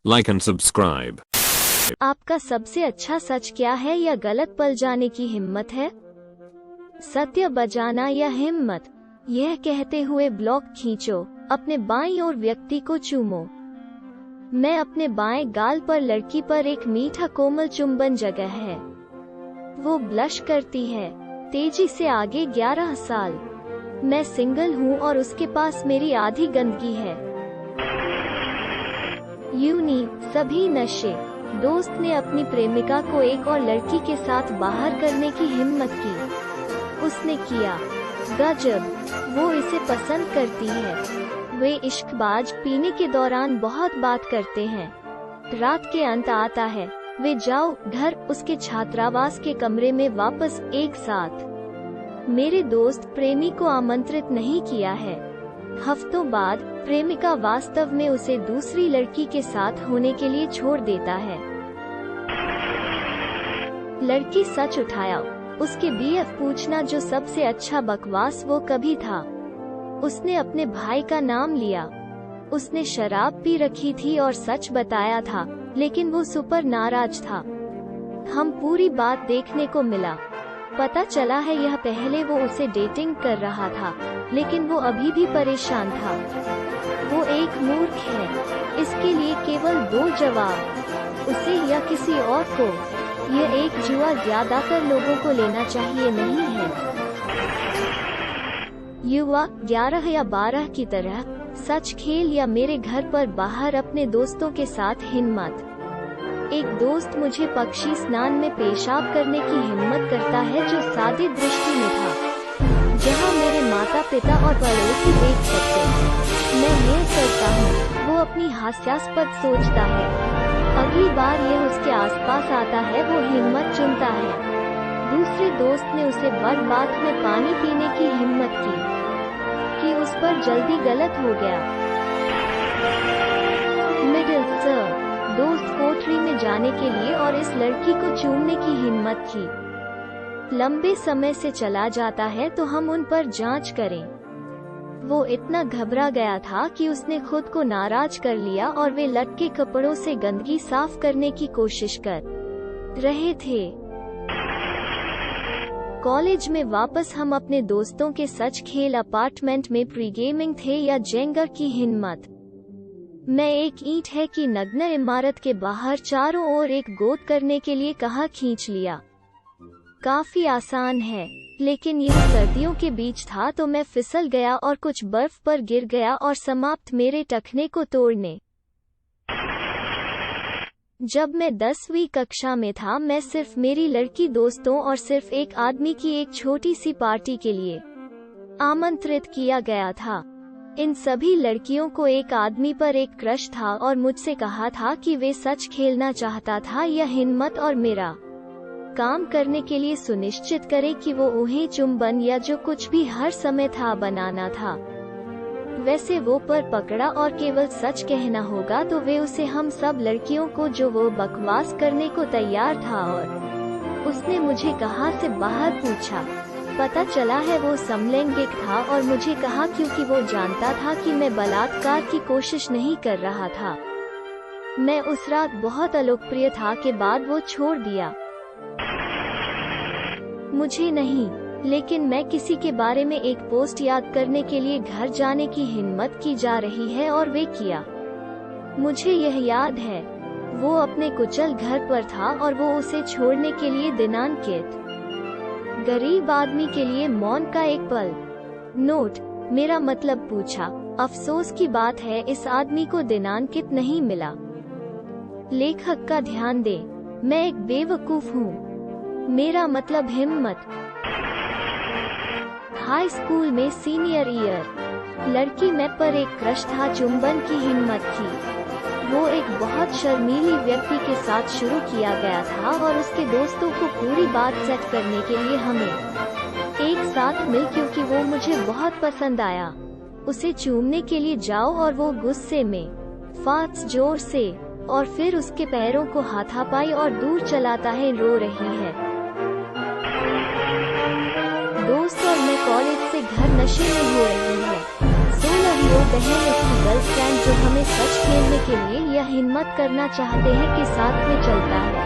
like and subscribe. आपका सबसे अच्छा सच क्या है या गलत पल जाने की हिम्मत है? सत्य बजाना या हिम्मत? यह कहते हुए ब्लॉक खींचो, अपने बाईं ओर व्यक्ति को चूमो। मैं अपने बाएं गाल पर लड़की पर एक मीठा कोमल चुंबन जगह है। वो ब्लश करती है। तेजी से आगे 11 साल। मैं सिंगल हूँ और उसके पास मेरी आधी गंदगी है। यूनी, सभी नशे। दोस्त ने अपनी प्रेमिका को एक और लड़की के साथ बाहर करने की हिम्मत की। उसने किया। गजब, वो इसे पसंद करती है। वे इश्कबाज पीने के दौरान बहुत बात करते हैं। रात के अंत आता है। वे जाओ घर, उसके छात्रावास के कमरे में वापस एक साथ। मेरे दोस्त प्रेमी को आमंत्रित नहीं किया है। हफ्तों बाद प्रेमिका वास्तव में उसे दूसरी लड़की के साथ होने के लिए छोड़ देता है। लड़की सच उठाया। उसके बीएफ पूछना जो सबसे अच्छा बकवास वो कभी था। उसने अपने भाई का नाम लिया। उसने शराब पी रखी थी और सच बताया था, लेकिन वो सुपर नाराज था। हम पूरी बात देखने को मिला। पता चला है यह पहले वो उसे डेटिंग कर रहा था, लेकिन वो अभी भी परेशान था। वो एक मूर्ख है। इसके लिए केवल 2 जवाब, उसे या किसी और को। यह एक जुआ ज्यादातर लोगों को लेना चाहिए नहीं है। युवा 11 या 12 की तरह सच खेल या मेरे घर पर बाहर अपने दोस्तों के साथ हिम्मत। एक दोस्त मुझे पक्षी स्नान में पेशाब करने की हिम्मत करता है जो सादे दृष्टि में था, जहां मेरे माता पिता और पड़ोसी देख सकते हैं। मैं यह करता हूँ। वो अपनी हास्यास्पद सोचता है। अगली बार यह उसके आसपास आता है वो हिम्मत चुनता है। दूसरे दोस्त ने उसे बड़ बात में पानी पीने की हिम्मत की कि उस पर जल्दी गलत हो गया। मिडिल सर, दोस्त कोठरी में जाने के लिए और इस लड़की को चूमने की हिम्मत की। लंबे समय से चला जाता है तो हम उन पर जांच करें। वो इतना घबरा गया था कि उसने खुद को नाराज कर लिया और वे लटके कपड़ों से गंदगी साफ करने की कोशिश कर रहे थे। कॉलेज में वापस हम अपने दोस्तों के सच खेल अपार्टमेंट में प्री गेमिंग थे या जेंगर की हिम्मत। मैं एक ईंट है कि नग्न इमारत के बाहर चारों ओर एक गोद करने के लिए कहा खींच लिया। काफी आसान है, लेकिन यह सर्दियों के बीच था तो मैं फिसल गया और कुछ बर्फ पर गिर गया और समाप्त मेरे टखने को तोड़ने। जब मैं 10वीं कक्षा में था, मैं सिर्फ मेरी लड़की दोस्तों और सिर्फ एक आदमी की एक छोटी सी पार्टी के लिए आमंत्रित किया गया था। इन सभी लड़कियों को एक आदमी पर एक क्रश था और मुझसे कहा था कि वे सच खेलना चाहता था या हिम्मत और मेरा काम करने के लिए सुनिश्चित करे कि वो उन्हें चुंबन या जो कुछ भी हर समय था बनाना था। वैसे वो पर पकड़ा और केवल सच कहना होगा तो वे उसे हम सब लड़कियों को जो वो बकवास करने को तैयार था। और उसने मुझे कहाँ से बाहर पूछा। पता चला है वो समलैंगिक था और मुझे कहा क्योंकि वो जानता था कि मैं बलात्कार की कोशिश नहीं कर रहा था। मैं उस रात बहुत अलोकप्रिय था के बाद वो छोड़ दिया। मुझे नहीं, लेकिन मैं किसी के बारे में एक पोस्ट याद करने के लिए घर जाने की हिम्मत की जा रही है और वे किया। मुझे यह याद है, वो अपने कुचल घर पर था और वो उसे छोड़ने के लिए दिनांकित। गरीब आदमी के लिए मौन का एक पल। नोट, मेरा मतलब पूछा। अफसोस की बात है इस आदमी को दिनांकित नहीं मिला। लेखक का ध्यान दे, मैं एक बेवकूफ हूँ। मेरा मतलब हिम्मत। हाई स्कूल में सीनियर ईयर, लड़की मैं पर एक क्रश था, चुंबन की हिम्मत की। वो एक बहुत शर्मीली व्यक्ति के साथ शुरू किया गया था और उसके दोस्तों को पूरी बात सेट करने के लिए हमें एक साथ मिल, क्योंकि वो मुझे बहुत पसंद आया। उसे चूमने के लिए जाओ और वो गुस्से में फाट्स जोर से, और फिर उसके पैरों को हाथापाई और दूर चलाता है। रो रही है। दोस्त और मैं कॉलेज से घर नशे में हो रही है। 16 वो बहन उसकी गर्लफ्रेंड जो हमें सच खेलने के लिए या हिम्मत करना चाहते हैं के साथ में चलता है।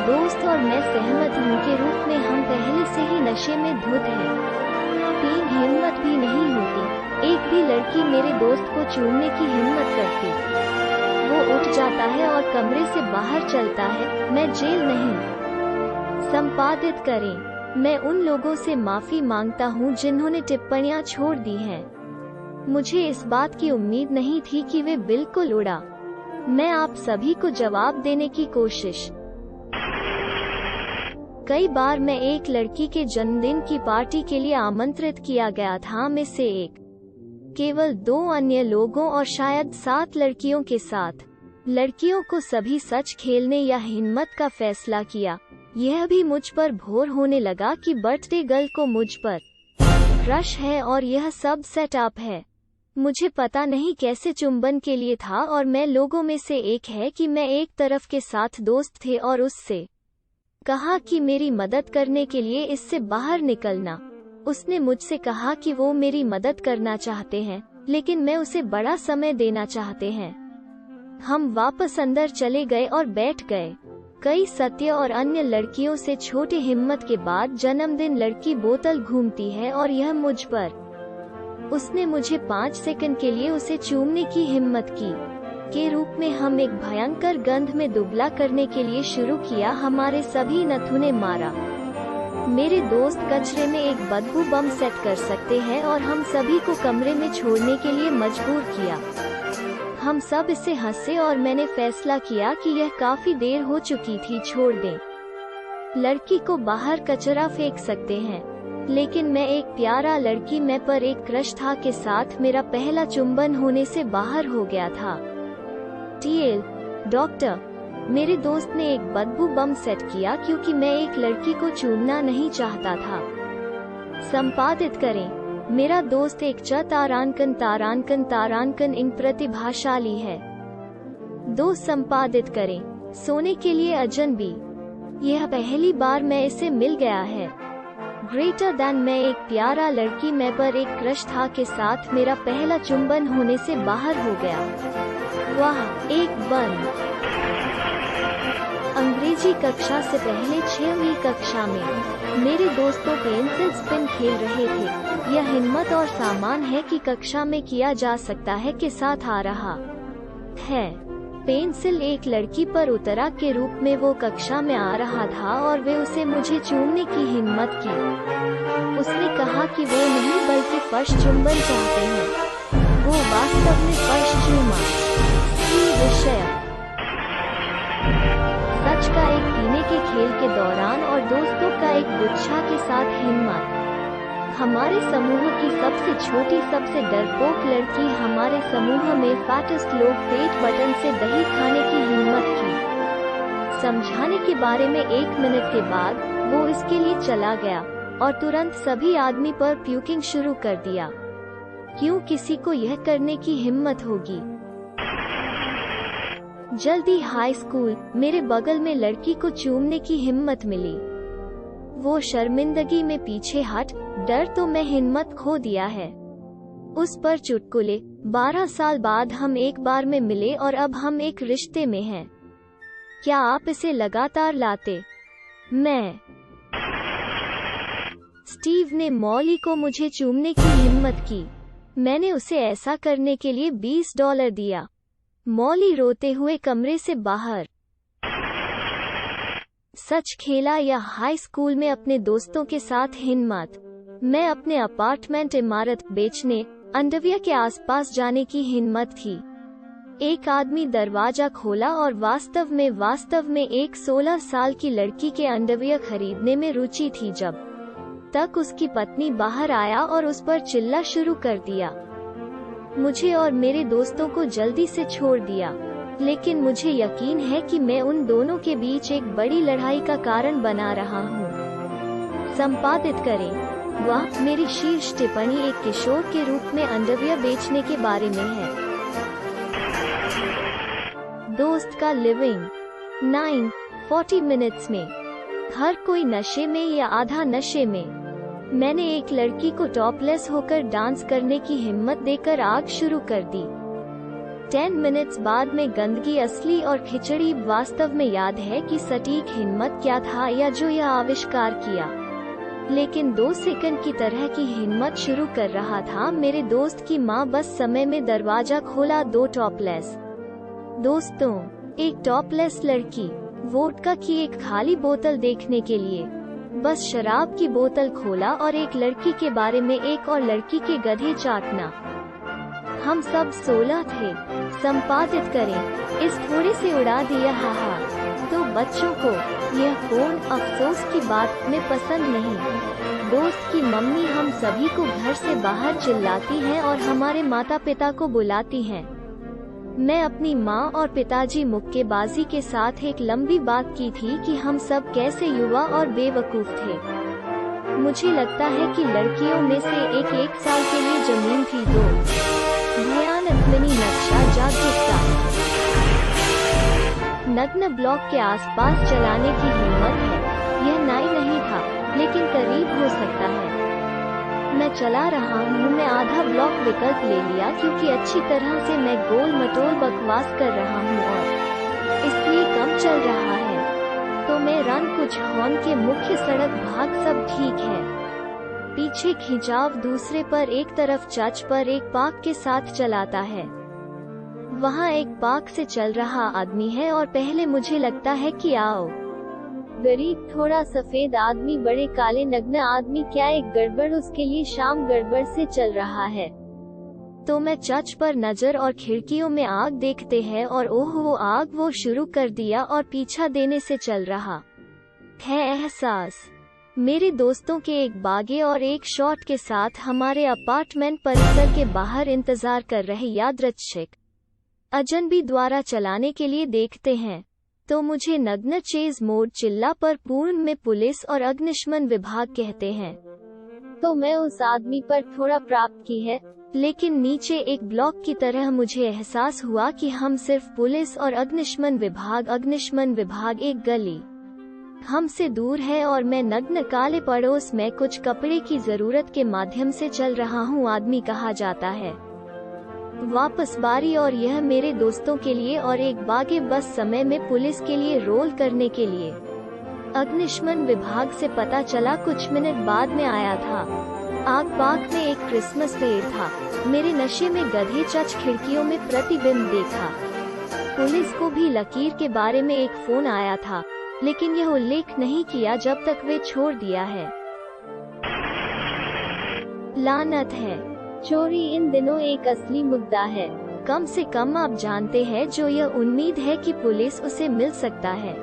दोस्त और मैं सहमत हूँ के रूप में हम पहले से ही नशे में धुत हैं। 3 हिम्मत भी नहीं होती। एक भी लड़की मेरे दोस्त को चूमने की हिम्मत करती। वो उठ जाता है और कमरे से बाहर चलता है। मैं जेल नहीं। संपादित करें। मैं उन लोगों से माफी मांगता हूँ जिन्होंने टिप्पणियाँ छोड़ दी हैं। मुझे इस बात की उम्मीद नहीं थी कि वे बिल्कुल उड़ा। मैं आप सभी को जवाब देने की कोशिश। कई बार मैं एक लड़की के जन्मदिन की पार्टी के लिए आमंत्रित किया गया था में से एक, केवल 2 अन्य लोगों और शायद 7 लड़कियों के साथ। लड़कियों को सभी सच खेलने या हिम्मत का फैसला किया। यह भी मुझ पर भोर होने लगा कि बर्थडे गर्ल को मुझ पर क्रश है और यह सब सेटअप है। मुझे पता नहीं कैसे चुंबन के लिए था और मैं लोगों में से एक है कि मैं एक तरफ के साथ दोस्त थे और उससे कहा कि मेरी मदद करने के लिए इससे बाहर निकलना। उसने मुझसे कहा कि वो मेरी मदद करना चाहते हैं, लेकिन मैं उसे बड़ा समय देना चाहते हैं। हम वापस अंदर चले गए और बैठ गए। कई सत्य और अन्य लड़कियों से छोटे हिम्मत के बाद जन्मदिन लड़की बोतल घूमती है और यह मुझ पर। उसने मुझे 5 सेकंड के लिए उसे चूमने की हिम्मत की। के रूप में हम एक भयंकर गंध में दुबला करने के लिए शुरू किया। हमारे सभी नथुने मारा। मेरे दोस्त कचरे में एक बदबू बम सेट कर सकते हैं और हम सभी को कमरे में छोड़ने के लिए मजबूर किया। हम सब इससे हंसे और मैंने फैसला किया कि यह काफी देर हो चुकी थी, छोड़ दें। लड़की को बाहर कचरा फेंक सकते हैं, लेकिन मैं एक प्यारा लड़की मैं पर एक क्रश था के साथ मेरा पहला चुंबन होने से बाहर हो गया था। टीएल डॉक्टर, मेरे दोस्त ने एक बदबू बम सेट किया क्योंकि मैं एक लड़की को चूमना नहीं चाहता था। संपादित करें। मेरा दोस्त एक तारांकन इंग प्रतिभाशाली है। 2 संपादित करें। सोने के लिए अजनबी। यह पहली बार मैं इसे मिल गया है। ग्रेटर दैन मैं एक प्यारा लड़की मैं पर एक क्रश था के साथ मेरा पहला चुंबन होने से बाहर हो गया। वाह, एक बंद। अंग्रेजी कक्षा से पहले 6वीं कक्षा में मेरे दोस्तों पेंसिल स्पिन खेल रहे थे। यह हिम्मत और सामान है कि कक्षा में किया जा सकता है के साथ आ रहा है। पेंसिल एक लड़की पर उतरा के रूप में वो कक्षा में आ रहा था और वे उसे मुझे चूमने की हिम्मत की। उसने कहा कि वो नहीं बल्कि फर्श चुंबन चाहते हैं। वो वास्तव में फर्श चूमा। विषय सच का एक पीने के खेल के दौरान और दोस्तों का एक गुच्छा के साथ हिम्मत। हमारे समूह की सबसे छोटी सबसे डरपोक लड़की हमारे समूह में फैटेस्ट लोग पेट बटन से दही खाने की हिम्मत की। समझाने के बारे में 1 मिनट के बाद वो इसके लिए चला गया और तुरंत सभी आदमी पर प्यूकिंग शुरू कर दिया। क्यों किसी को यह करने की हिम्मत होगी? जल्दी हाई स्कूल। मेरे बगल में लड़की को चूमने की हिम्मत मिली। वो शर्मिंदगी में पीछे हट। डर तो मैं हिम्मत खो दिया है। उस पर चुटकुले। 12 साल बाद हम एक बार में मिले और अब हम एक रिश्ते में हैं। क्या आप इसे लगातार लाते? मैं। स्टीव ने मॉली को मुझे चूमने की हिम्मत की। मैंने उसे ऐसा करने के लिए $20 दिया। मॉली रोते हुए कमरे से बाहर। सच खेला या हाई स्कूल में अपने दोस्तों के साथ हिम्मत। मैं अपने अपार्टमेंट इमारत बेचने अंडरवियर के आसपास जाने की हिम्मत थी। एक आदमी दरवाजा खोला और वास्तव में एक 16 साल की लड़की के अंडरवियर खरीदने में रुचि थी। जब तक उसकी पत्नी बाहर आया और उस पर चिल्ला शुरू कर दिया। मुझे और मेरे दोस्तों को जल्दी से छोड़ दिया, लेकिन मुझे यकीन है कि मैं उन दोनों के बीच एक बड़ी लड़ाई का कारण बना रहा हूँ। संपादित करें। वह मेरी शीर्ष टिप्पणी एक किशोर के रूप में अंडरवियर बेचने के बारे में है। दोस्त का लिविंग 9:40 मिनट्स में। हर कोई नशे में या आधा नशे में। मैंने एक लड़की को टॉपलेस होकर डांस करने की हिम्मत देकर आग शुरू कर दी। 10 मिनट्स बाद में गंदगी असली और खिचड़ी वास्तव में याद है कि सटीक हिम्मत क्या था या जो यह आविष्कार किया, लेकिन 2 सेकंड की तरह की हिम्मत शुरू कर रहा था। मेरे दोस्त की माँ बस समय में दरवाजा खोला। 2 टॉपलेस दोस्तों, एक टॉपलेस लड़की, वोडका की एक खाली बोतल देखने के लिए, बस शराब की बोतल खोला और एक लड़की के बारे में एक और लड़की के गधे चाटना। हम सब 16 थे। संपादित करें, इस थोड़े से उड़ा दिया हाहा। तो बच्चों को यह फोन अफसोस की बात में पसंद नहीं। दोस्त की मम्मी हम सभी को घर से बाहर चिल्लाती हैं और हमारे माता पिता को बुलाती हैं। मैं अपनी माँ और पिताजी मुक्केबाजी के साथ एक लंबी बात की थी कि हम सब कैसे युवा और बेवकूफ थे। मुझे लगता है कि लड़कियों में से एक साल के लिए जमीन थी। 2 भयानक मिनी नक्शा जागरूकता। नग्न ब्लॉक के आसपास चलाने की हिम्मत है। यह नहीं था, लेकिन करीब हो सकता है। मैं चला रहा हूँ। मैं आधा ब्लॉक विकल्प ले लिया क्योंकि अच्छी तरह से मैं गोल मटोल बकवास कर रहा हूँ और इसलिए कम चल रहा है। तो मैं रन कुछ हॉर्न के मुख्य सड़क भाग सब ठीक है। पीछे खिंचाव दूसरे पर एक तरफ चर्च पर एक पार्क के साथ चलाता है। वहाँ एक पार्क से चल रहा आदमी है और पहले मुझे लगता है कि आओ गरीब थोड़ा सफेद आदमी, बड़े काले नग्न आदमी, क्या एक गड़बड़ उसके लिए शाम गड़बड़ से चल रहा है। तो मैं चर्च पर नजर और खिड़कियों में आग देखते हैं और ओह वो आग वो शुरू कर दिया और पीछा देने से चल रहा है एहसास। मेरे दोस्तों के एक बागे और एक शॉट के साथ हमारे अपार्टमेंट परिसर के बाहर इंतजार कर रहे यादृच्छिक अजनबी द्वारा चलाने के लिए देखते हैं। तो मुझे नग्न चेज मोड चिल्ला पर पूर्ण में पुलिस और अग्निशमन विभाग कहते हैं। तो मैं उस आदमी पर थोड़ा प्राप्त की है, लेकिन नीचे एक ब्लॉक की तरह मुझे एहसास हुआ कि हम सिर्फ पुलिस और अग्निशमन विभाग एक गली हमसे दूर है और मैं नग्न काले पड़ोस में कुछ कपड़े की जरूरत के माध्यम से चल रहा हूँ। आदमी कहा जाता है। वापस बारी और यह मेरे दोस्तों के लिए और एक बागे बस समय में पुलिस के लिए रोल करने के लिए। अग्निशमन विभाग से पता चला कुछ मिनट बाद में आया था। आग पार्क में एक क्रिसमस पेड़ था। मेरे नशे में गधे चच खिड़कियों में प्रतिबिंब देखा। पुलिस को भी लकीर के बारे में एक फोन आया था, लेकिन यह उल्लेख नहीं किया जब तक वे छोड़ दिया है। लानत है, चोरी इन दिनों एक असली मुद्दा है। कम से कम आप जानते हैं जो यह उम्मीद है कि पुलिस उसे मिल सकता है।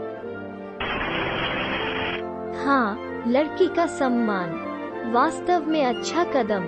हाँ, लड़की का सम्मान वास्तव में अच्छा कदम।